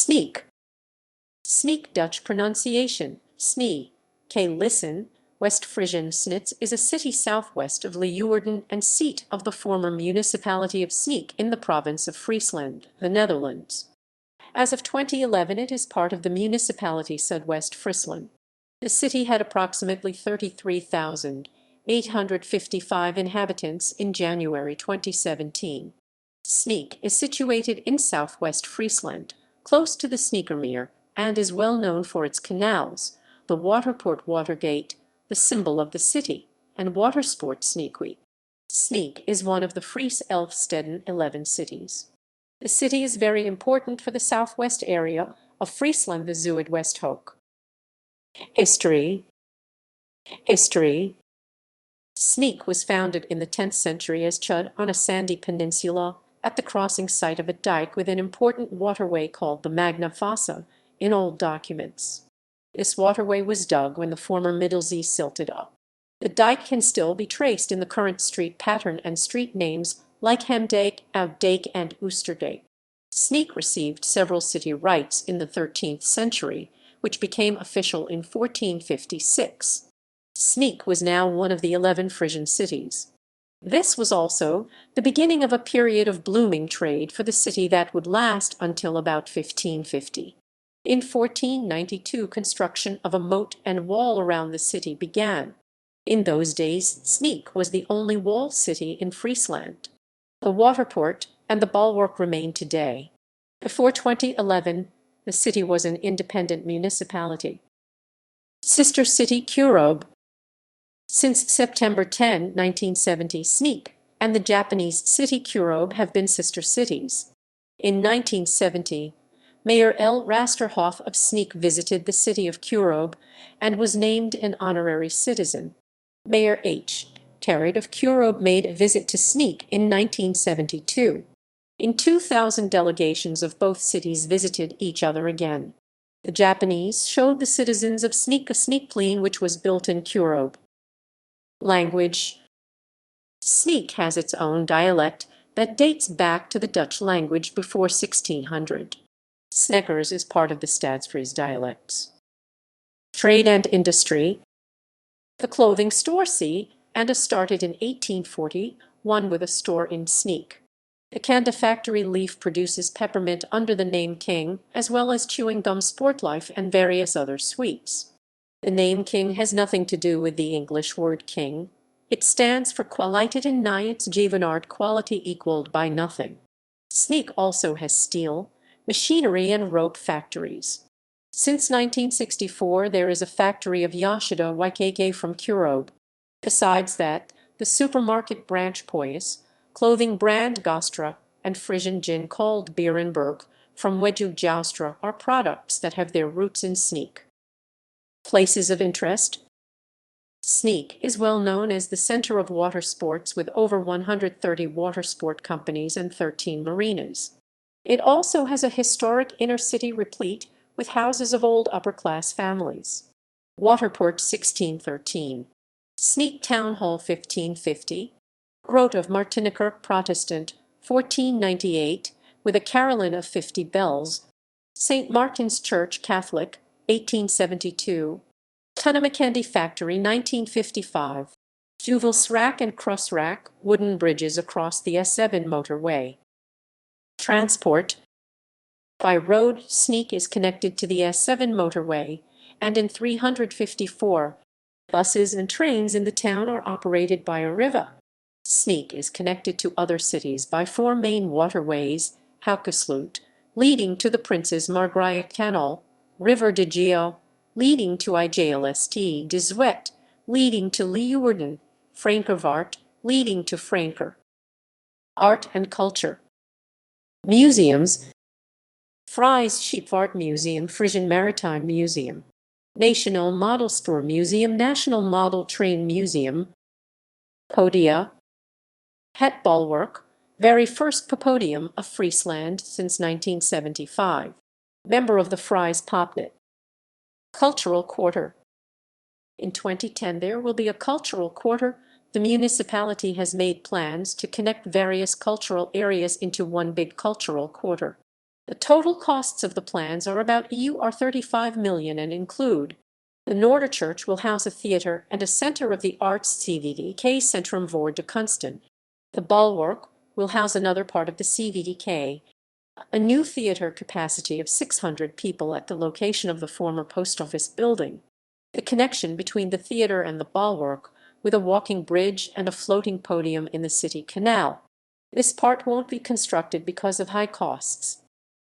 Sneek. Sneek Dutch pronunciation, Sneek. Listen, West Frisian Snits is a city southwest of Leeuwarden and seat of the former municipality of Sneek in the province of Friesland, the Netherlands. As of 2011 it is part of the municipality Zuidwest-Fryslân. The city had approximately 33,855 inhabitants in January 2017. Sneek is situated in Southwest-Friesland, close to the Sneekermeer, and is well known for its canals, the Waterpoort Watergate, the symbol of the city, and watersport Sneekweek. Sneek is one of the Friese steden 11 cities. The city is very important for the southwest area of Friesland, the Zuidwesthoek. History. Sneek was founded in the 10th century as Chud on a sandy peninsula at the crossing site of a dike with an important waterway called the Magna Fossa in old documents. This waterway was dug when the former Middlezee silted up. The dike can still be traced in the current street pattern and street names like Hemdijk, Oudijk, and Oosterdijk. Sneek received several city rights in the 13th century, which became official in 1456. Sneek was now one of the 11 Frisian cities. This was also the beginning of a period of blooming trade for the city that would last until about 1550. In 1492, construction of a moat and wall around the city began. In those days, Sneek was the only walled city in Friesland. The Waterpoort and the bulwark remain today. Before 2011, the city was an independent municipality. Sister city Keurobe. Since September 10, 1970, Sneek and the Japanese city Keurobe have been sister cities. In 1970, Mayor L. Rasterhoff of Sneek visited the city of Keurobe and was named an honorary citizen. Mayor H. Terrid of Keurobe made a visit to Sneek in 1972. In 2000, delegations of both cities visited each other again. The Japanese showed the citizens of Sneek a sneakplane which was built in Keurobe. Language. Sneek has its own dialect that dates back to the Dutch language before 1600. Sneckers is part of the Stadsfries dialects. Trade and industry. The clothing store C and A started in 1841 with a store in Sneek. The Candy factory Leaf produces peppermint under the name King, as well as chewing gum Sportlife and various other sweets. The name King has nothing to do with the English word king. It stands for kwaliteit in niets gevenard, quality equaled by nothing. Sneek also has steel, machinery and rope factories. Since 1964 there is a factory of Yoshida Waikeke from Keurobe. Besides that, the supermarket branch Poyas, clothing brand Gostra, and Frisian gin called Beerenberg from Wedju Joustra are products that have their roots in Sneek. Places of interest. Sneek is well known as the center of water sports with over 130 water sport companies and 13 marinas. It also has a historic inner city replete with houses of old upper-class families. Waterpoort 1613. Sneek Town Hall 1550. Grot of Martiniker Protestant 1498 with a carillon of 50 bells. St. Martin's Church Catholic 1872. Candy Factory 1955. Juvelsrack and Crossrack wooden bridges across the S7 motorway. Transport. By road, Sneek is connected to the S7 motorway, and in 354, buses and trains in the town are operated by Arriva. Sneek is connected to other cities by 4 main waterways, Haukesloot, leading to the Prinses Margriet Canal, River de Geo, leading to IJLST de Zwet, leading to Leeuwarden, Frankervaart, leading to Franker. Art and culture. Museums. Friese Scheepvaart Museum, Frisian Maritime Museum, National Model Spoor Museum, National Model Train Museum. Podia. Het Bulwark, very first podium of Friesland since 1975. Member of the Fries Popnet. Cultural Quarter. In 2010 there will be a cultural quarter. The municipality has made plans to connect various cultural areas into one big cultural quarter. The total costs of the plans are about €35 million and include: the Noorderchurch will house a theatre and a centre of the arts CVDK Centrum voor de Kunsten. The Bulwark will house another part of the CVDK, a new theatre capacity of 600 people at the location of the former post office building. The connection between the theatre and the Bulwark, with a walking bridge and a floating podium in the city canal. This part won't be constructed because of high costs.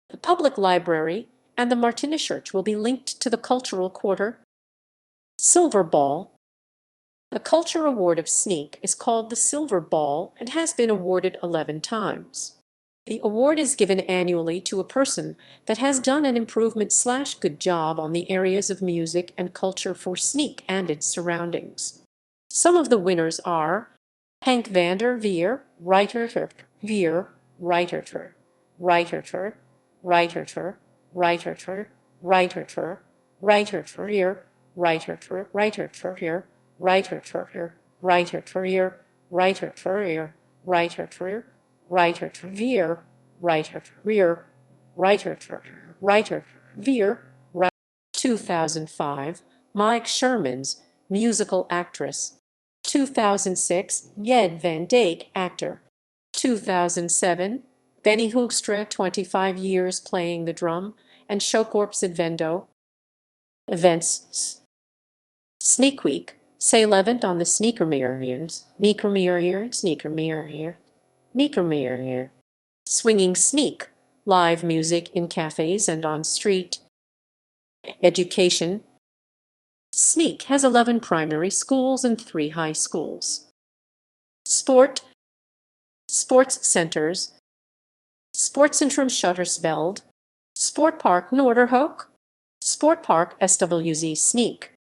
The public library and the Martinichurch will be linked to the cultural quarter. Silver Ball. The Culture Award of Sneek is called the Silver Ball and has been awarded 11 times. The award is given annually to a person that has done an improvement/good job on the areas of music and culture for Sneek and its surroundings. Some of the winners are Henk van der Veer, writer, Veer, writer, writer, writer, writer, writer, writer, ear, writer, writer, ear, writer, writer, ear, writer, ear, writer, writer, veer, writer, rear, writer, veer, 2005, Mike Sherman's musical actress. 2006, Jed van Dijk, actor. 2007, Benny Hoekstra, 25 years playing the drum, and Showkorps Advendo. Events: Sneekweek, Zeeland on the Sneekermeer, Sneekermeer. Swinging Sneek, live music in cafes and on street. Education: Sneek has 11 primary schools and 3 high schools. Sport: sports centers, Sportcentrum Schuttersveld, Sportpark Noorderhoek, Sportpark SWZ Sneek,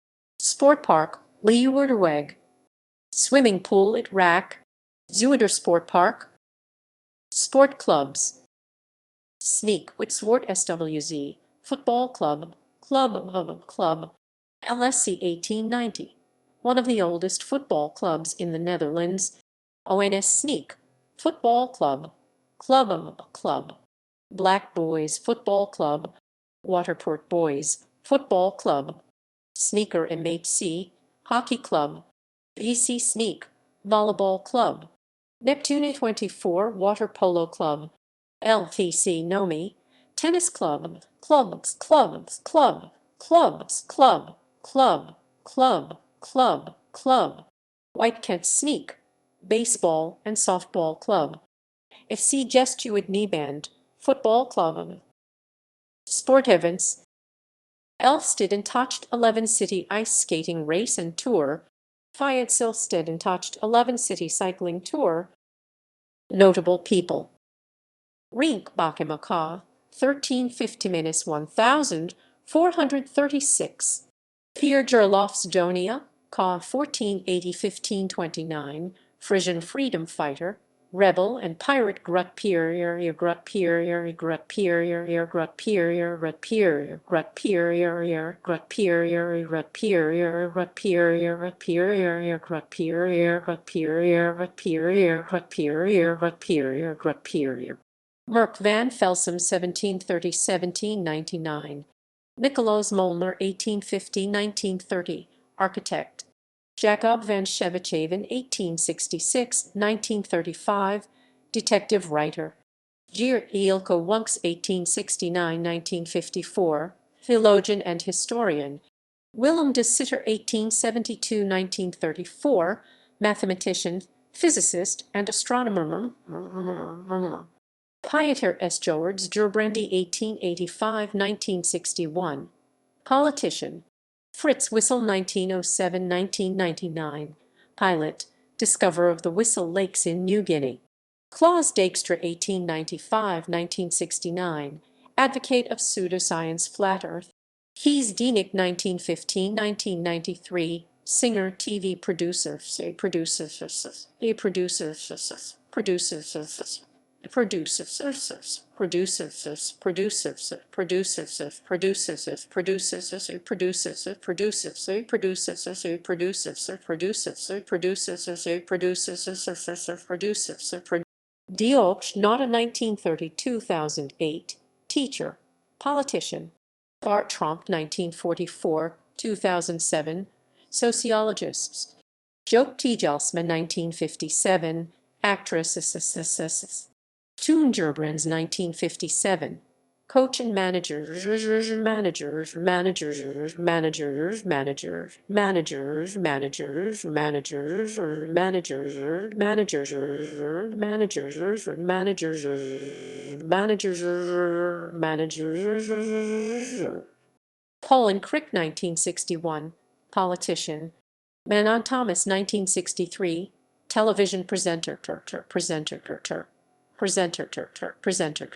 Sportpark Leeuwarden, swimming pool at Rack, Zuidersportpark. Sport clubs: Sneek Witswort SWZ, Football Club, LSC 1890, one of the oldest football clubs in the Netherlands. ONS Sneek, Football Club, Black Boys Football Club, Waterpoort Boys Football Club, Sneaker MHC, Hockey Club, VC Sneek, Volleyball Club, Neptune 24 Water Polo Club, LTC Nomi, Tennis Club, White Kent Sneek, Baseball and Softball Club, FC Gestuid Nieband, Football Club. Sport events: Elfsteden Tocht 11 City Ice Skating Race and Tour, Fayetteville Tocht 11 City Cycling Tour. Notable people: Rink Bakemaka, 1350-1436. Pierre Gerlofs Donia, ca. 1480-1529, Frisian freedom fighter, rebel and pirate Merk van Velsum 1730-1799, Nicolaas Molnar 1850-1930, architect. Jacob van Schevechaven 1866-1935, detective writer. Geert Eelco Wunks 1869-1954, theologian and historian. Willem de Sitter 1872-1934, mathematician, physicist, and astronomer. Pieter S. George Gerbrandy 1885-1961, politician. Fritz Wissel 1907-1999, pilot, discoverer of the Wissel Lakes in New Guinea. Klaus Dijkstra 1895-1969, advocate of pseudoscience flat earth. Kees Dienik 1915-1993, singer, TV producer, Diopsh, not a 1930-2008, teacher, politician. Bart Tromp, 1944, 2007, sociologists. Joop Teijelsma, 1957, actress. Toon Gerbrands, 1957, coach and managers, managers, managers, managers, managers, managers, managers, managers, managers, managers, managers, managers, managers. Colin Crick, 1961, politician. Manon Thomas, 1963, television presenter, presenter, presenter, presenter, presenter, presenter, presenter,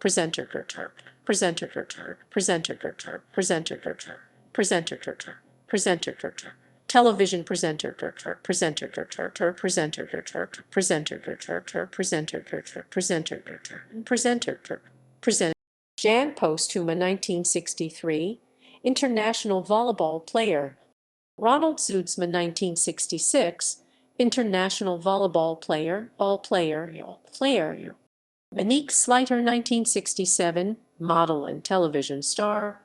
presenter, presenter, presenter, television presenter, presenter, presenter, presenter, presenter, presenter. Jan Posthuma, 1963, international volleyball player. Ronald Zuidsma, 1966, international volleyball player, all player. Monique Slijter, 1967, model and television star.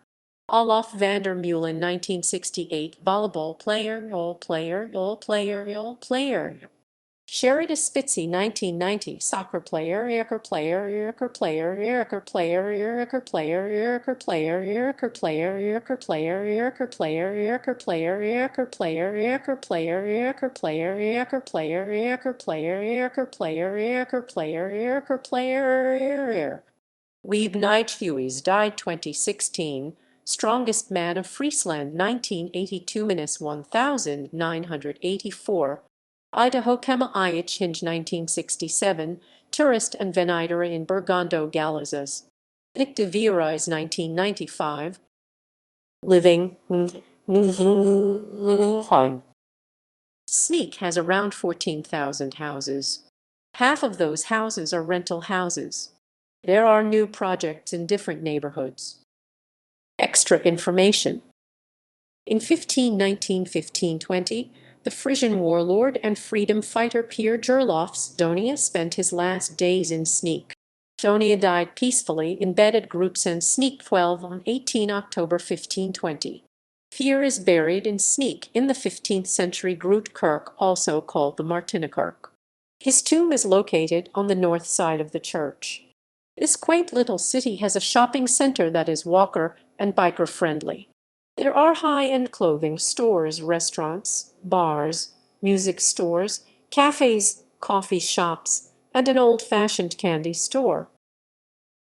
Olaf van der Meulen, 1968, volleyball player, all player, all player, all player. Sherida Spitzy, 1990, soccer player, Erker player, Erker player, Erker player, Erker player, Erker player, Erker player, Erker player, Erker player, Erker player, Erker player, Erker player, Erker player, Erker player, Erker player, Erker player, Erker player, Erker player. Wiebe Nijthuis, died 2016, strongest man of Friesland, 1982–1984. Idaho Kema Iyach Hinge, 1967, tourist and venidera in Bergando Galazes. Nick de Vierais, 1995. Living. Sneek has around 14,000 houses. Half of those houses are rental houses. There are new projects in different neighborhoods. Extra information. In 1519–1520, the Frisian warlord and freedom fighter Peer Gerlofs Donia spent his last days in Sneek. Donia died peacefully in bed at Groepsend Sneek 12 on 18 October 1520. Peer is buried in Sneek in the 15th century Groot Kerk, also called the Martinikerk. His tomb is located on the north side of the church. This quaint little city has a shopping center that is walker and biker friendly. There are high-end clothing stores, restaurants, bars, music stores, cafes, coffee shops, and an old-fashioned candy store.